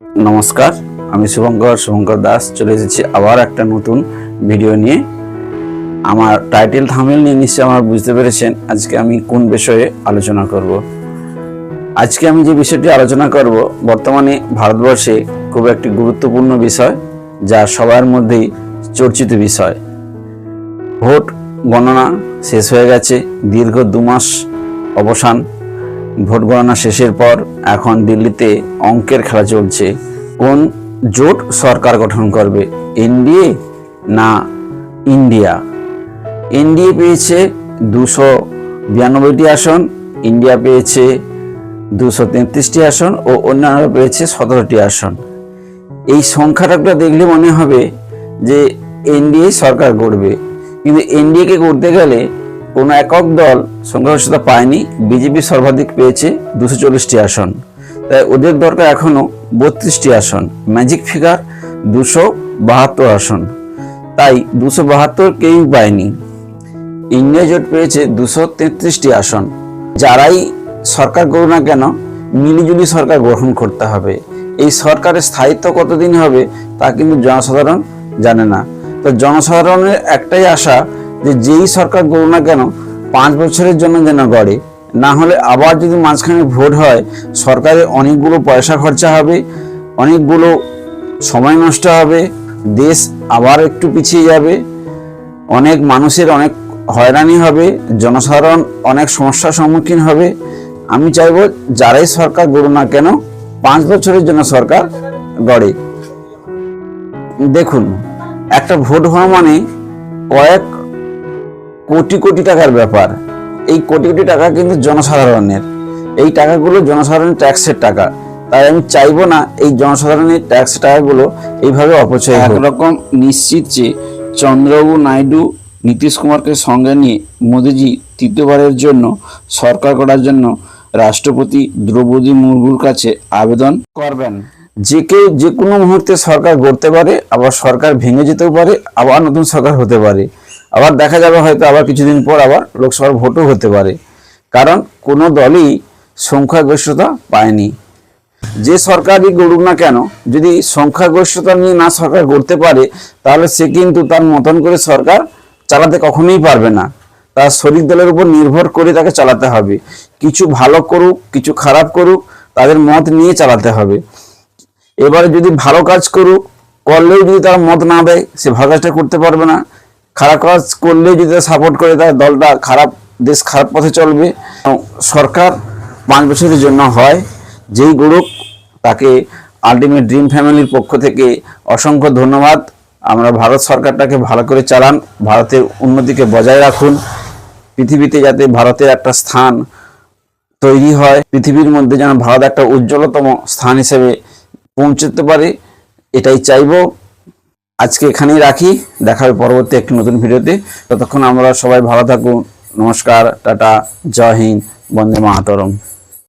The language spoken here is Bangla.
নমস্কার, আমি শুভঙ্কর দাস চলে এসেছি আবার একটা নতুন ভিডিও নিয়ে। আমার টাইটেল থাম্বনেল নিয়ে নিশ্চয়ই আমার বুঝতে পেরেছেন আজকে আমি কোন বিষয়ে আলোচনা করব। আজকে আমি যে বিষয়টি আলোচনা করব বর্তমানে ভারতবর্ষে খুব একটি গুরুত্বপূর্ণ বিষয়, যা সবার মধ্যেই চর্চিত বিষয়। ভোট গণনা শেষ হয়ে গেছে, দীর্ঘ 2 মাস অবসান। ভোট গণনা শেষের পর এখন দিল্লিতে অঙ্কের খেলা চলছে, কোন জোট সরকার গঠন করবে, এনডিএ না ইন্ডিয়া। এনডিএ পেয়েছে 292টি আসন, ইন্ডিয়া পেয়েছে 233টি আসন ও অন্যান্যরা পেয়েছে 17টি আসন। এই সংখ্যাটা দেখলে মনে হবে যে এনডিএ সরকার গড়বে, কিন্তু এনডিএ কে করতে গেলে কোনো একক দল সংখ্যাগরিষ্ঠতা পায়নি। বিজেপি সর্বাধিক পেয়েছে 240টি আসন, তাই ওদের দরকার এখনো 32টি আসন। ম্যাজিক ফিগার 272 আসন, তাই 272 কেউই পায়নি। ইন্ডিয়া জোট পেয়েছে 233টি আসন। যারাই সরকার করুক না কেন, মিলিজুলি সরকার গঠন করতে হবে। এই সরকারের স্থায়িত্ব কতদিন হবে তা কিন্তু জনসাধারণ জানে না। তো জনসাধারণের একটাই আশা যে যেই সরকার গড়ুক না কেন 5 বছরের জন্য যেন গড়ে, না হলে আবার যদি মাঝখানে ভোট হয় সরকারের অনেকগুলো পয়সা খরচা হবে, অনেকগুলো সময় নষ্ট হবে, দেশ আবার একটু পিছিয়ে যাবে, অনেক মানুষের অনেক হয়রানি হবে, জনসাধারণ অনেক সমস্যার সম্মুখীন হবে। আমি চাইব যারাই সরকার গড়ুক না কেন 5 বছরের জন্য সরকার গড়ে। দেখুন, একটা ভোট হওয়া মানে কয়েক কোটি কোটি টাকার ব্যাপার। এই কোটি কোটি টাকা কিন্তু জনসাধারণের, এই টাকাগুলো জনসাধারণের ট্যাক্সের টাকা। তাই আমি চাইবো না এই জনসাধারণের ট্যাক্স টাকাগুলো এইভাবে অপচয় হোক। একরকম নিশ্চিত যে চন্দ্রবাবু নাইডু নীতিশ কুমারকে সঙ্গে নিয়ে মোদিজি তৃতীয়বারের জন্য সরকার করার জন্য রাষ্ট্রপতি দ্রৌপদী মুর্মুর কাছে আবেদন করবেন। যে কেউ যে কোনো মুহূর্তে সরকার গড়তে পারে, আবার সরকার ভেঙে যেতেও পারে, আবার নতুন সরকার হতে পারে, আবার দেখা যাবে হয়তো আবার কিছুদিন পর আবার লোকসভার ভোটও হতে পারে, কারণ কোনো দলই সংখ্যাগরিষ্ঠতা পায়নি। যে সরকারই গড়ুক না কেন, যদি সংখ্যাগরিষ্ঠতা নিয়ে না সরকার গড়তে পারে তাহলে সে কিন্তু তার মতন করে সরকার চালাতে কখনোই পারবে না। তার শরিক দলের উপর নির্ভর করে তাকে চালাতে হবে। কিছু ভালো করুক, কিছু খারাপ করুক, তাদের মত নিয়ে চালাতে হবে। এবারে যদি ভালো কাজ করলেও যদি তার মত না দেয়, সে ভালো কাজটা করতে পারবে না। খারাপ কাজ করলেও যদি তারা সাপোর্ট করে, তার দলটা খারাপ, দেশ খারাপ পথে চলবে। সরকার 5 বছরের জন্য হয়, যেই গড়ুক তাকে আলটিমেট ড্রিম ফ্যামিলির পক্ষ থেকে অসংখ্য ধন্যবাদ। আমরা ভারত সরকারটাকে ভালো করে চালান, ভারতের উন্নতিকে বজায় রাখুন, পৃথিবীতে যাতে ভারতের একটা স্থান তৈরি হয়, পৃথিবীর মধ্যে যেন ভারত একটা উজ্জ্বলতম স্থান হিসেবে পৌঁছতে পারে, এটাই চাইবো। আজকে এখানেই রাখি, দেখা হবে পরবর্তী একটি নতুন ভিডিওতে। ততক্ষণ আমরা সবাই ভালো থাকুন। নমস্কার, টাটা, জয় হিন্দ, বন্দে মাতরম।